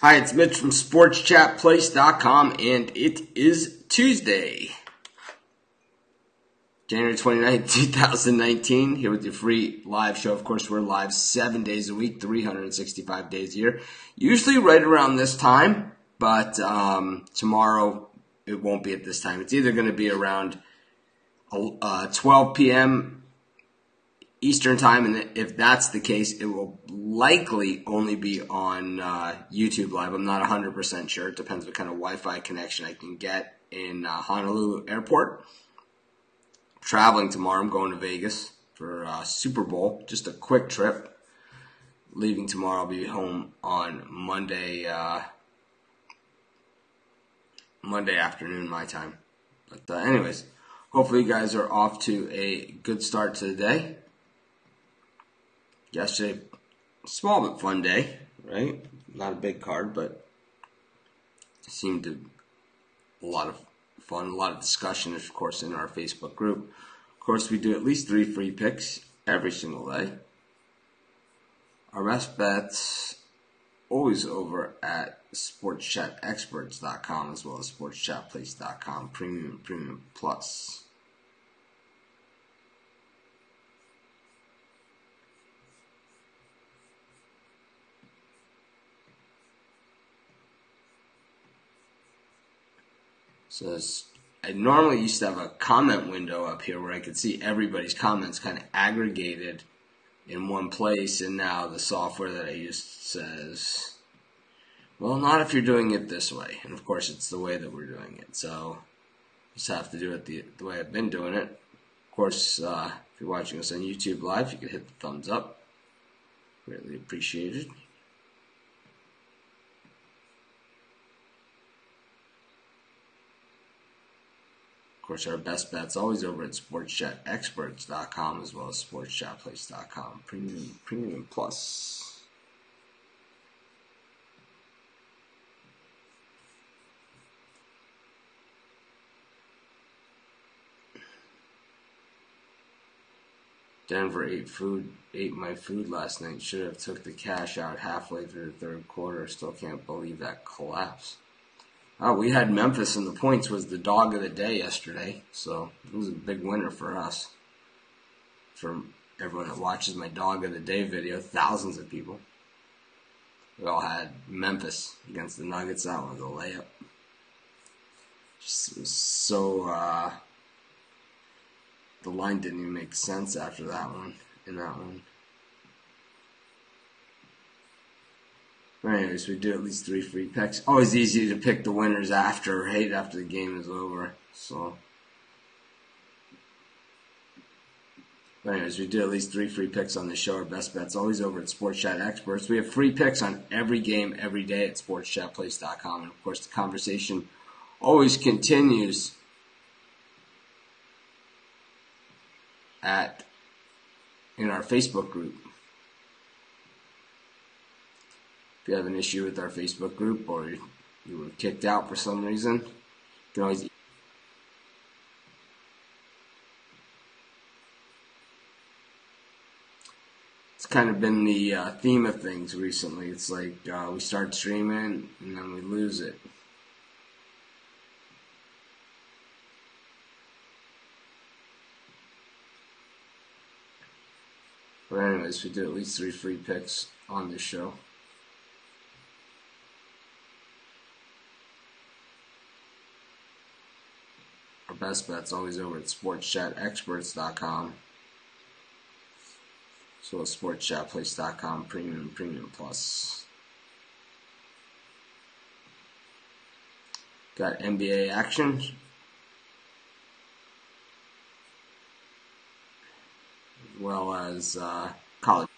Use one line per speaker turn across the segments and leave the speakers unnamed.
Hi, it's Mitch from SportsChatPlace.com, and it is Tuesday, January 29th, 2019, here with your free live show. Of course, we're live 7 days a week, 365 days a year, usually right around this time, but tomorrow it won't be at this time. It's either going to be around 12 p.m. Eastern time, and if that's the case, it will likely only be on YouTube Live. I'm not 100% sure. It depends what kind of Wi-Fi connection I can get in Honolulu Airport. Traveling tomorrow. I'm going to Vegas for Super Bowl. Just a quick trip. Leaving tomorrow. I'll be home on Monday afternoon my time. But anyways, hopefully you guys are off to a good start to the day. Yesterday, small but fun day, right? Not a big card, but seemed to a lot of fun, a lot of discussion, of course, in our Facebook group. Of course, we do at least 3 free picks every single day. Our best bets always over at SportsChatExperts.com as well as SportsChatPlace.com, Premium Plus. So I normally used to have a comment window up here where I could see everybody's comments kind of aggregated in one place, and now the software that I use says, well, not if you're doing it this way. And of course, it's the way that we're doing it. So you just have to do it the way I've been doing it. Of course, if you're watching us on YouTube Live, you can hit the thumbs up. Greatly appreciated. Of course, our best bet's always over at SportsChatExperts.com as well as SportsChatPlace.com, Premium Plus. Denver ate my food last night. Should have took the cash out halfway through the third quarter. Still can't believe that collapse. Oh, we had Memphis, and the points was the dog of the day yesterday, so it was a big winner for us. For everyone that watches my dog of the day video, thousands of people. We all had Memphis against the Nuggets. That was a layup. Just, it was so, the line didn't even make sense after that one, in that one. But anyways, we do at least 3 free picks. Always easy to pick the winners after, right after the game is over. So, but anyways, we do at least 3 free picks on the show. Our best bets always over at Sports Chat Experts. We have free picks on every game, every day at SportsChatPlace.com. And of course, the conversation always continues in our Facebook group. If you have an issue with our Facebook group or you were kicked out for some reason, you can always it's kind of been the theme of things recently. It's like we start streaming and then we lose it. But anyways, we do at least 3 free picks on this show. Our best bet's always over at SportsChatExperts.com. So as SportsChatPlace.com, Premium Plus. Got NBA action. As well as college.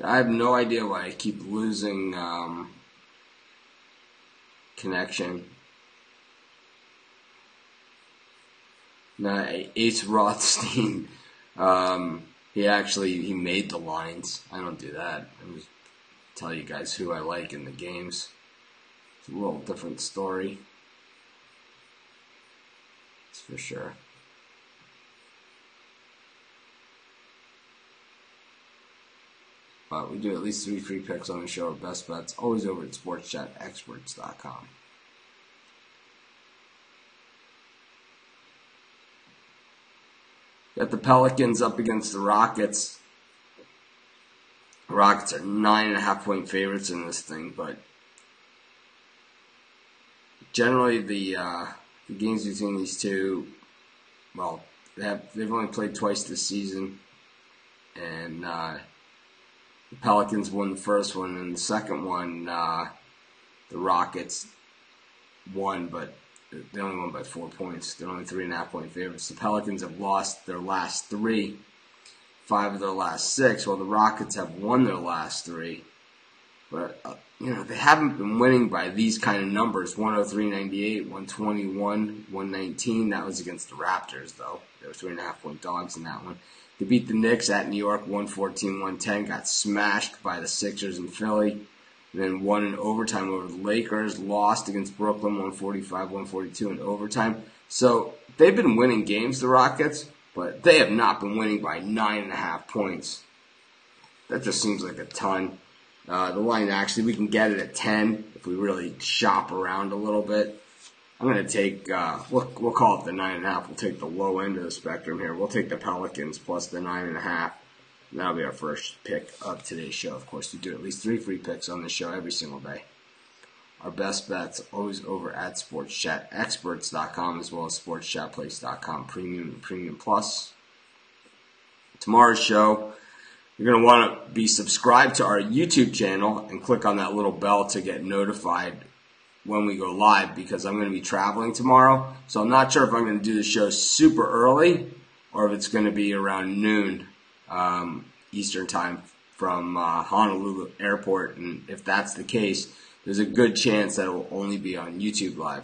I have no idea why I keep losing connection. Now, Ace Rothstein, he made the lines. I don't do that. I just tell you guys who I like in the games. It's a little different story. That's for sure. But we do at least 3 free picks on the show. Our best bets always over at sportschatexperts.com. Got the Pelicans up against the Rockets. The Rockets are 9.5-point favorites in this thing, but generally the games between these two, well, they've only played twice this season, and the Pelicans won the first one, and the second one, the Rockets won, but they only won by 4 points. They're only 3.5-point favorites. The Pelicans have lost their last 3, 5 of their last 6, while the Rockets have won their last 3. But, they haven't been winning by these kind of numbers. 103-98, 121, 119. That was against the Raptors, though. They were 3.5-point dogs in that one. They beat the Knicks at New York 114-110. Got smashed by the Sixers in Philly. And then won in overtime over the Lakers. Lost against Brooklyn 145-142 in overtime. So they've been winning games, the Rockets, but they have not been winning by 9.5 points. That just seems like a ton. The line, actually, we can get it at 10 if we really shop around a little bit. I'm going to take, we'll call it the 9.5. We'll take the low end of the spectrum here. We'll take the Pelicans plus the 9.5. And that'll be our first pick of today's show. Of course, we do at least 3 free picks on the show every single day. Our best bets always over at sportschatexperts.com as well as sportschatplace.com Premium and Premium Plus. Tomorrow's show, you're going to want to be subscribed to our YouTube channel and click on that little bell to get notified when we go live, because I'm going to be traveling tomorrow. So I'm not sure if I'm going to do the show super early or if it's going to be around noon Eastern time from Honolulu Airport. And if that's the case, there's a good chance that it will only be on YouTube Live.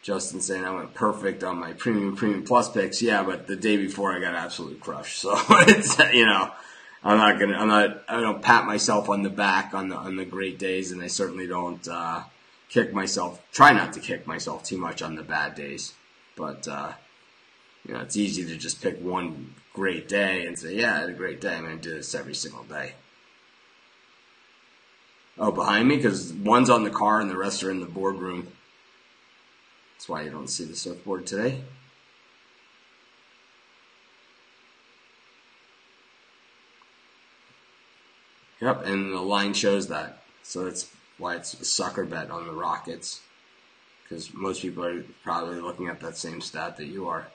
Justin saying I went perfect on my Premium Plus picks. Yeah, but the day before I got absolutely crushed. So it's, I don't pat myself on the back on the great days, and I certainly don't try not to kick myself too much on the bad days. But it's easy to just pick one great day and say, yeah, I had a great day. I'm going to do this every single day. Oh, behind me? Because one's on the car and the rest are in the boardroom. That's why you don't see the surfboard today. Yep, and the line shows that. So that's why it's a sucker bet on the Rockets. Because most people are probably looking at that same stat that you are.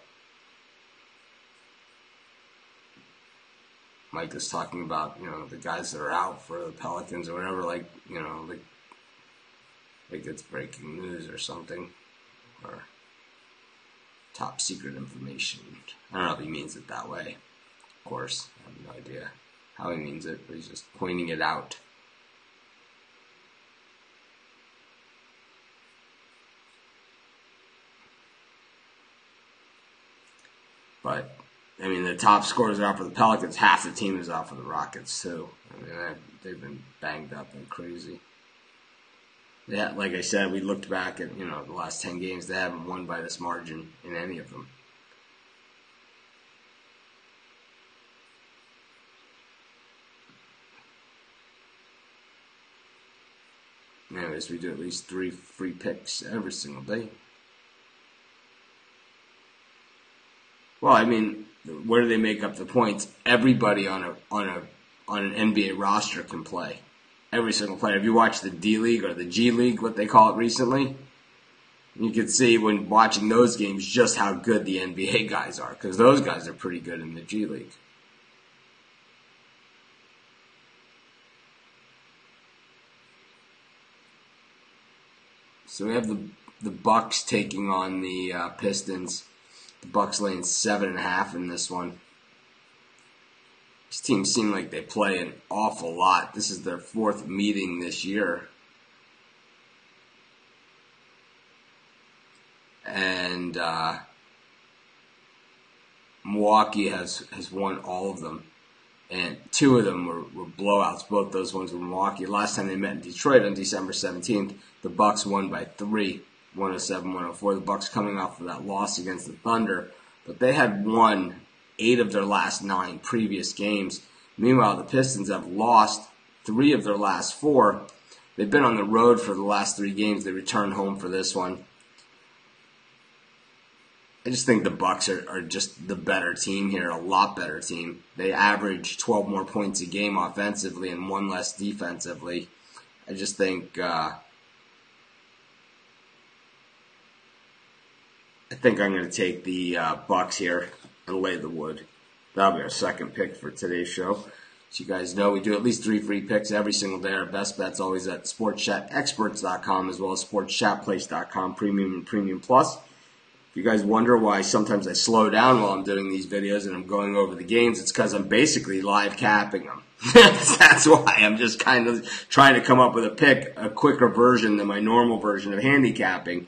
Mike is talking about, the guys that are out for the Pelicans or whatever, like it's breaking news or something, or top secret information. I don't know if he means it that way. Of course, I have no idea how he means it, but he's just pointing it out. But the top scorers are out for the Pelicans. Half the team is out for the Rockets, too. They've been banged up and crazy. Yeah, like I said, we looked back at, the last 10 games. They haven't won by this margin in any of them. Anyways, we do at least 3 free picks every single day. Well, where do they make up the points? Everybody on an NBA roster can play. Every single player. If you watch the D League or the G League, what they call it recently, you can see when watching those games just how good the NBA guys are, because those guys are pretty good in the G League. So we have the Bucks taking on the Pistons. The Bucks laying 7.5 in this one. These teams seem like they play an awful lot. This is their 4th meeting this year. And Milwaukee has won all of them. And 2 of them were blowouts. Both those ones were Milwaukee. Last time they met in Detroit on December 17th, the Bucks won by 3. 107-104. The Bucks coming off of that loss against the Thunder, but they had won 8 of their last 9 previous games. Meanwhile, the Pistons have lost 3 of their last 4. They've been on the road for the last 3 games. They returned home for this one. I just think the Bucks are just the better team here, a lot better team. They average 12 more points a game offensively and 1 less defensively. I just think I'm going to take the Bucks here and lay the wood. That'll be our second pick for today's show. As you guys know, we do at least 3 free picks every single day. Our best bet's always at sportschatexperts.com as well as sportschatplace.com, Premium and Premium Plus. If you guys wonder why sometimes I slow down while I'm doing these videos and I'm going over the games, it's because I'm basically live capping them. That's why I'm just kind of trying to come up with a quicker version than my normal version of handicapping.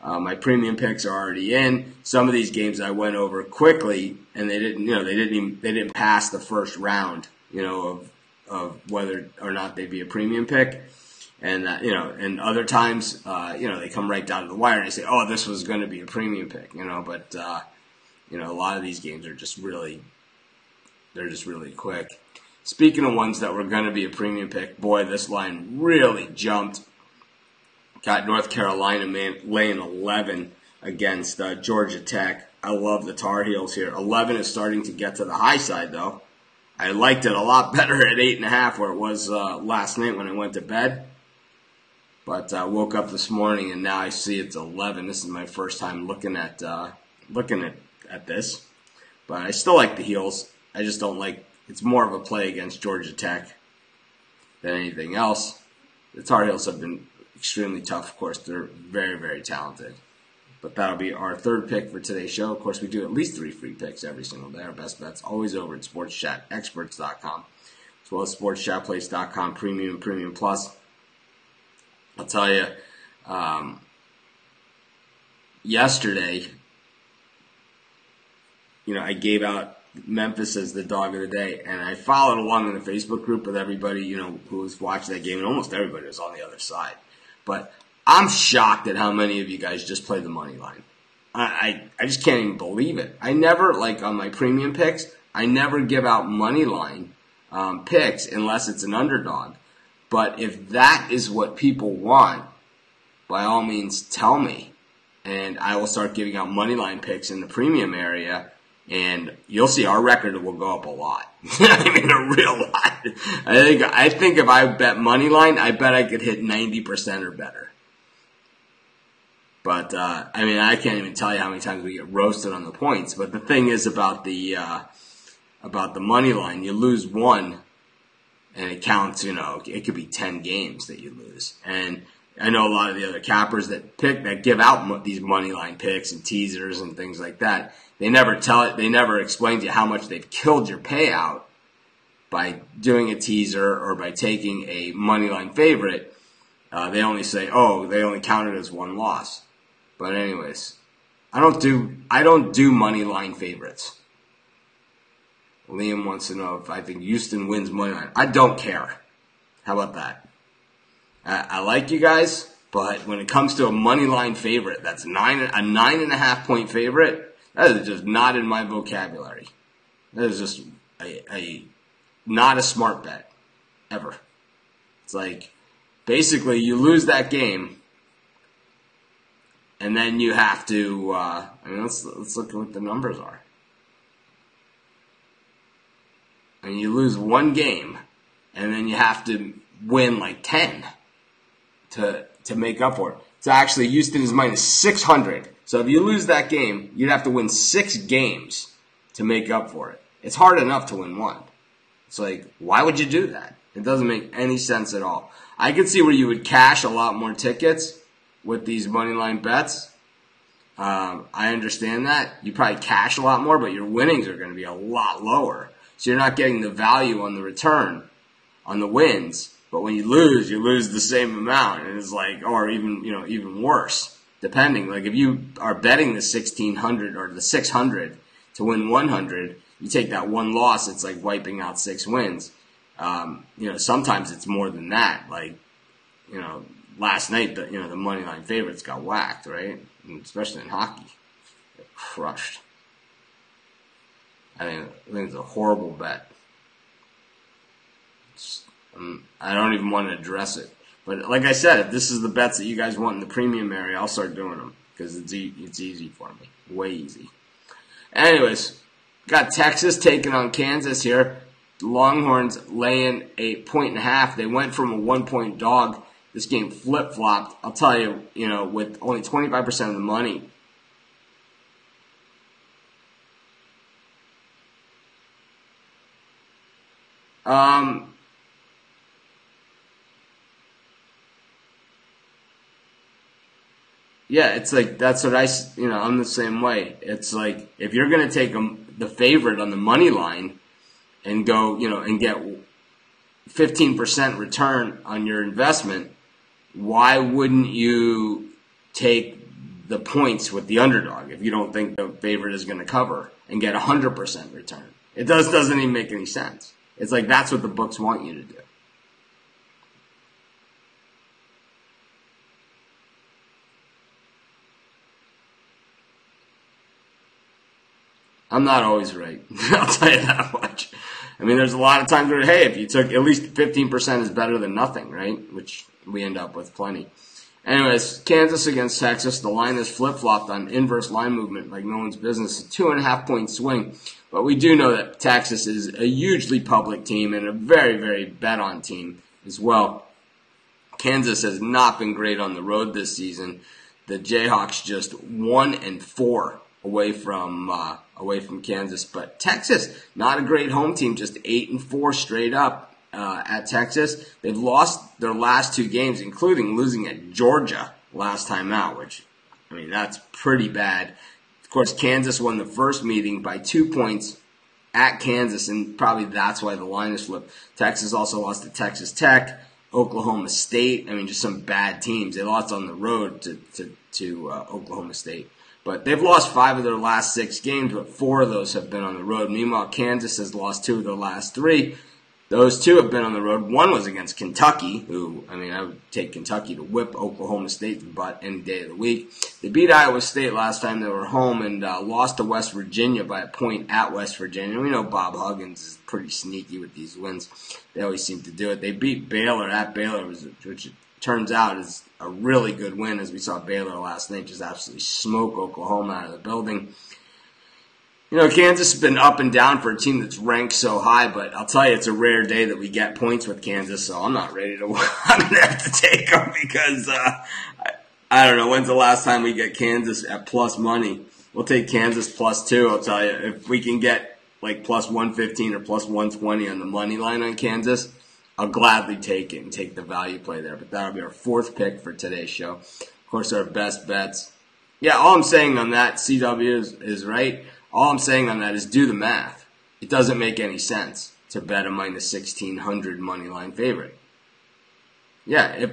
My premium picks are already in. Some of these games I went over quickly, and they didn't pass the first round, of whether or not they'd be a premium pick. And and other times, they come right down to the wire and they say, "Oh, this was going to be a premium pick," But a lot of these games are just really quick. Speaking of ones that were going to be a premium pick, boy, this line really jumped. Got North Carolina laying 11 against Georgia Tech. I love the Tar Heels here. 11 is starting to get to the high side, though. I liked it a lot better at 8.5, where it was last night when I went to bed. But I woke up this morning and now I see it's 11. This is my first time looking at this. But I still like the Heels. I just don't like. It's more of a play against Georgia Tech than anything else. The Tar Heels have been extremely tough. Of course, they're very, very talented. But that'll be our third pick for today's show. Of course, we do at least 3 free picks every single day. Our best bet's always over at sportschatexperts.com, as well as sportschatplace.com, Premium and Premium Plus. I'll tell you, yesterday, I gave out Memphis as the dog of the day, and I followed along in the Facebook group with everybody, who was watching that game, and almost everybody was on the other side. But I'm shocked at how many of you guys just play the money line. I just can't even believe it. I never, on my premium picks, I never give out money line picks unless it's an underdog. But if that is what people want, by all means tell me. And I will start giving out money line picks in the premium area, and you'll see our record will go up a lot. I mean, a real lot. I think if I bet money line, I bet I could hit 90% or better. But I can't even tell you how many times we get roasted on the points. But the thing is about the money line, you lose one, and it counts. It could be 10 games that you lose. And I know a lot of the other cappers that give out these money line picks and teasers and things like that. They never explain to you how much they've killed your payout by doing a teaser or by taking a money line favorite. They only say, they only count it as one loss. But anyways, I don't do money line favorites. Liam wants to know if I think Houston wins money line. I don't care. How about that? I like you guys, but when it comes to a money line favorite, that's a 9.5 point favorite. That is just not in my vocabulary. That is just not a smart bet ever. It's like basically you lose that game, and then you have to. Let's look at what the numbers are. And you lose one game, and then you have to win like 10 to make up for it. So actually, Houston is minus 600. So if you lose that game, you'd have to win 6 games to make up for it. It's hard enough to win one. It's like, why would you do that? It doesn't make any sense at all. I could see where you would cash a lot more tickets with these money line bets. I understand that. You probably cash a lot more, but your winnings are going to be a lot lower. So you're not getting the value on the return, on the wins. But when you lose the same amount. And it's like, or even worse, depending. Like if you are betting the 1,600 or the 600 to win 100, you take that one loss, it's like wiping out 6 wins. Sometimes it's more than that. Like, last night, the money line favorites got whacked, right? And especially in hockey. They're crushed. I think it's a horrible bet. I don't even want to address it. But like I said, if this is the bets that you guys want in the premium area, I'll start doing them because it's easy for me. Way easy. Anyways, got Texas taking on Kansas here. The Longhorns laying 8.5. They went from a 1-point dog. This game flip-flopped. I'll tell you, with only 25% of the money. Yeah, it's like, that's what I'm the same way. It's like, if you're going to take the favorite on the money line and go, and get 15% return on your investment, why wouldn't you take the points with the underdog if you don't think the favorite is going to cover and get 100% return? It doesn't even make any sense. It's like, that's what the books want you to do. I'm not always right. I'll tell you that much. I mean, there's a lot of times where, hey, if you took at least 15% is better than nothing, right? Which we end up with plenty. Anyways, Kansas against Texas. The line is flip-flopped on inverse line movement like no one's business. A 2.5-point swing. But we do know that Texas is a hugely public team and a very, very bet-on team as well. Kansas has not been great on the road this season. The Jayhawks just 1-4 away from Kansas. But Texas, not a great home team, just 8-4 straight up at Texas. They've lost their last 2 games, including losing at Georgia last time out, which, that's pretty bad. Of course, Kansas won the first meeting by 2 points at Kansas, and probably that's why the line is flipped. Texas also lost to Texas Tech, Oklahoma State. Just some bad teams. They lost on the road to Oklahoma State. But they've lost 5 of their last 6 games, but 4 of those have been on the road. Meanwhile, Kansas has lost 2 of their last 3. Those 2 have been on the road. One was against Kentucky, who, I would take Kentucky to whip Oklahoma State's butt any day of the week. They beat Iowa State last time they were home and lost to West Virginia by a point at West Virginia. We know Bob Huggins is pretty sneaky with these wins. They always seem to do it. They beat Baylor at Baylor, which turns out is a really good win, as we saw Baylor last night just absolutely smoke Oklahoma out of the building. Kansas has been up and down for a team that's ranked so high, but I'll tell you, it's a rare day that we get points with Kansas, so I'm not ready to I'm going to have to take them because I don't know, when's the last time we get Kansas at plus money? We'll take Kansas plus 2, I'll tell you. If we can get like plus 115 or plus 120 on the money line on Kansas, I'll gladly take it and take the value play there. But that'll be our 4th pick for today's show. Of course, our best bets. Yeah, all I'm saying on that, CW is right. All I'm saying on that is do the math. It doesn't make any sense to bet a minus 1,600 money line favorite. Yeah, if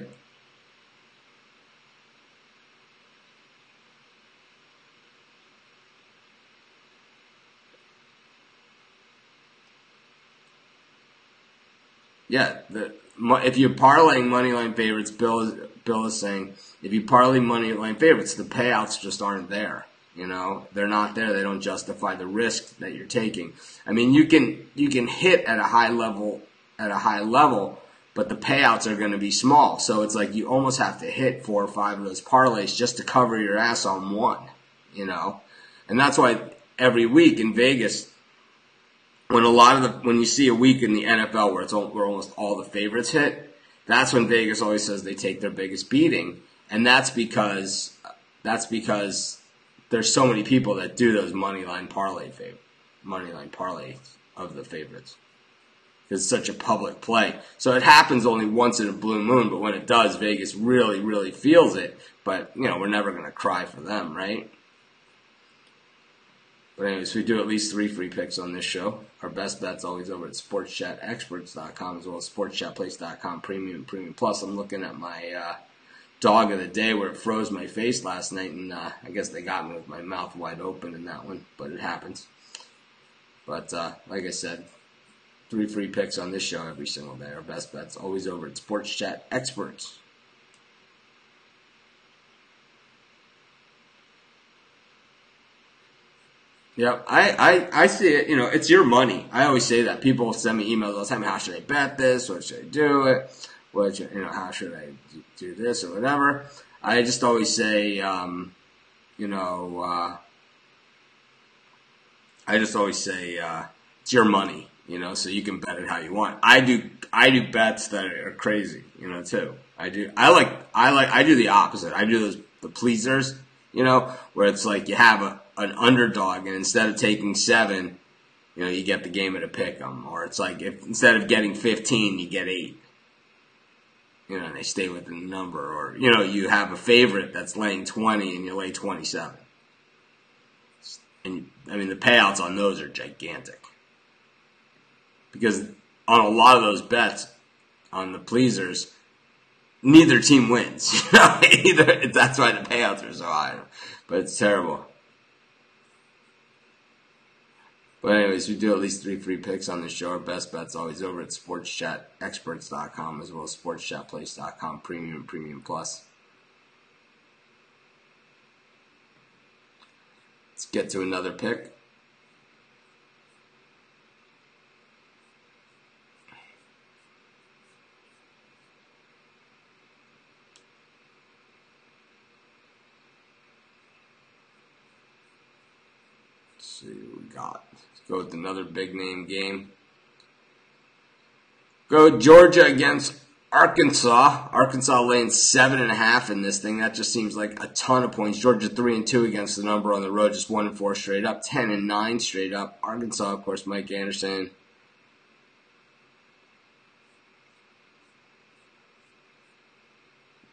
you're parlaying moneyline favorites, Bill is saying, if you parlay moneyline favorites, the payouts just aren't there. They're not there. They don't justify the risk that you're taking. You can hit at a high level, but the payouts are going to be small. So it's like you almost have to hit 4 or 5 of those parlays just to cover your ass on one. And that's why every week in Vegas, when you see a week in the NFL where almost all the favorites hit, that's when Vegas always says they take their biggest beating, and that's because there's so many people that do those moneyline parlays of the favorites. It's such a public play, so it happens only once in a blue moon. But when it does, Vegas really, really feels it. But we're never going to cry for them, right? But anyways, we do at least 3 free picks on this show. Our best bet's always over at sportschatexperts.com as well as sportschatplace.com Premium Plus. I'm looking at my dog of the day where it froze my face last night, and I guess they got me with my mouth wide open in that one, but it happens. But like I said, 3 free picks on this show every single day. Our best bet's always over at Sports Chat Experts. Yep, I see it. You know, it's your money. I always say that. People send me emails all the time. How should I bet this? What should I do it? What should, how should I do this or whatever? I just always say, I just always say it's your money. So you can bet it how you want. I do bets that are crazy. Too. I do the opposite. I do the pleasers. Where it's like you have an underdog, and instead of taking 7, you get the game at a pick 'em. Or it's like if instead of getting 15, you get 8. And they stay within the number. Or, you have a favorite that's laying 20 and you lay 27. And, the payouts on those are gigantic. Because on a lot of those bets, on the pleasers, neither team wins. That's why the payouts are so high. But it's terrible. But anyways, we do at least 3 free picks on the show. Our best bet's always over at sportschatexperts.com as well as sportschatplace.com, Premium Plus. Let's get to another pick. See what we got. Let's go with another big name game. Go Georgia against Arkansas. Arkansas laying 7.5 in this thing. That just seems like a ton of points. Georgia 3-2 against the number on the road, just 1-4 straight up, 10-9 straight up. Arkansas, of course, Mike Anderson.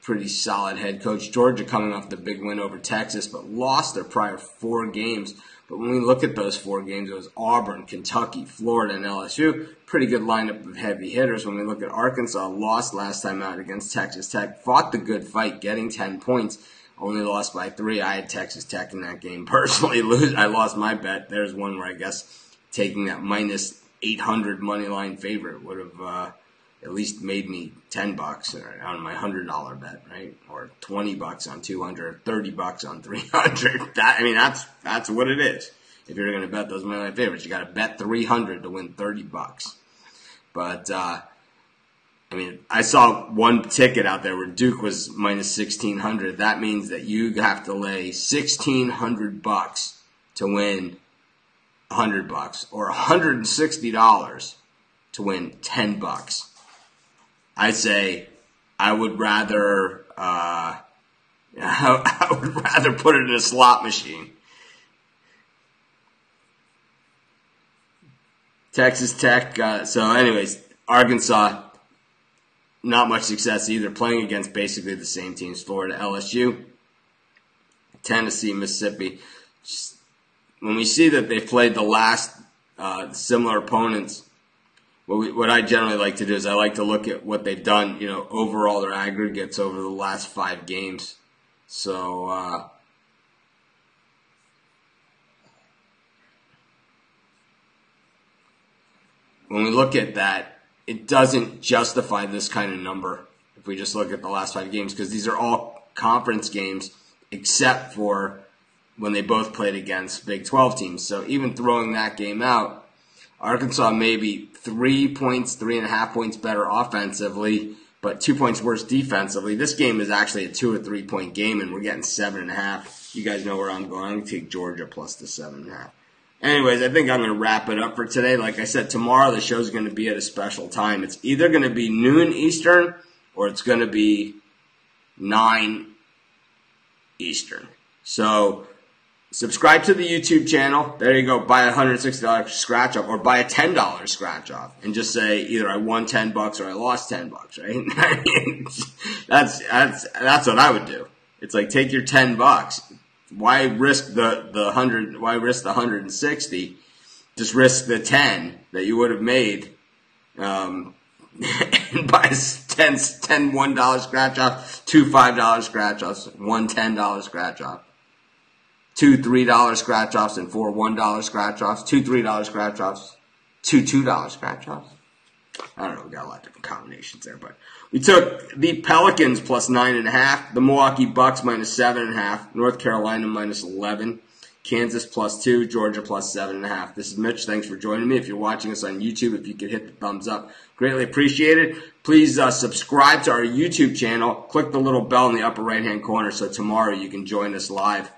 Pretty solid head coach. Georgia coming off the big win over Texas, but lost their prior 4 games. But when we look at those 4 games, it was Auburn, Kentucky, Florida, and LSU. Pretty good lineup of heavy hitters. When we look at Arkansas, lost last time out against Texas Tech. Fought the good fight, getting 10 points. Only lost by 3. I had Texas Tech in that game. Personally, I lost my bet. There's one where I guess taking that minus 800 money line favorite would have at least made me $10 on my $100 bet, right? Or $20 on 200, or $30 on 300. That's what it is. If you're going to bet those money line favorites, you got to bet 300 to win $30. But I saw one ticket out there where Duke was minus 1,600. That means that you have to lay $1,600 to win $100, or $160 to win $10. I say I would rather I would rather put it in a slot machine. Texas Tech. So anyways, Arkansas, not much success either, playing against basically the same teams, Florida, LSU, Tennessee, Mississippi. Just, when we see that they've played the last similar opponents, what I generally like to do is I like to look at what they've done, overall their aggregates over the last 5 games. So, when we look at that, it doesn't justify this kind of number if we just look at the last 5 games, because these are all conference games except for when they both played against Big 12 teams. So even throwing that game out, Arkansas maybe 3.5 points better offensively, but 2 points worse defensively. This game is actually a 2 or 3 point game, and we're getting 7.5. You guys know where I'm going. I'm going to take Georgia plus the 7.5. Anyways, I think I'm going to wrap it up for today. Like I said, tomorrow the show's going to be at a special time. It's either going to be noon Eastern or it's going to be 9 Eastern. So subscribe to the YouTube channel. There you go. Buy a $160 scratch off, or buy a $10 scratch off, and just say either I won $10 or I lost $10. Right? That's what I would do. It's like, take your $10. Why risk the 100? Why risk the 160? Just risk the 10 that you would have made, and buy 10 $1 scratch off, 2 $5 scratch offs, 1 $10 scratch off, 2 $3 scratch offs, and 4 $1 scratch offs, 2 $3 scratch offs, 2 $2 scratch offs. I don't know, we got a lot of different combinations there, but we took the Pelicans plus 9.5, the Milwaukee Bucks minus 7.5, North Carolina minus 11, Kansas +2, Georgia +7.5. This is Mitch. Thanks for joining me. If you're watching us on YouTube, if you could hit the thumbs up, greatly appreciated. Please subscribe to our YouTube channel. Click the little bell in the upper right-hand corner so tomorrow you can join us live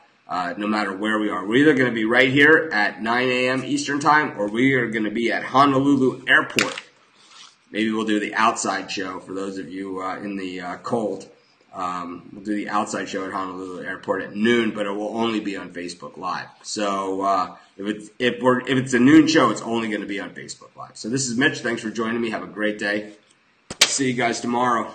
no matter where we are. We're either going to be right here at 9 a.m. Eastern Time or we are going to be at Honolulu Airport. Maybe we'll do the outside show for those of you in the cold. We'll do the outside show at Honolulu Airport at noon, but it will only be on Facebook Live. So if it's a noon show, it's only going to be on Facebook Live. So this is Mitch. Thanks for joining me. Have a great day. See you guys tomorrow.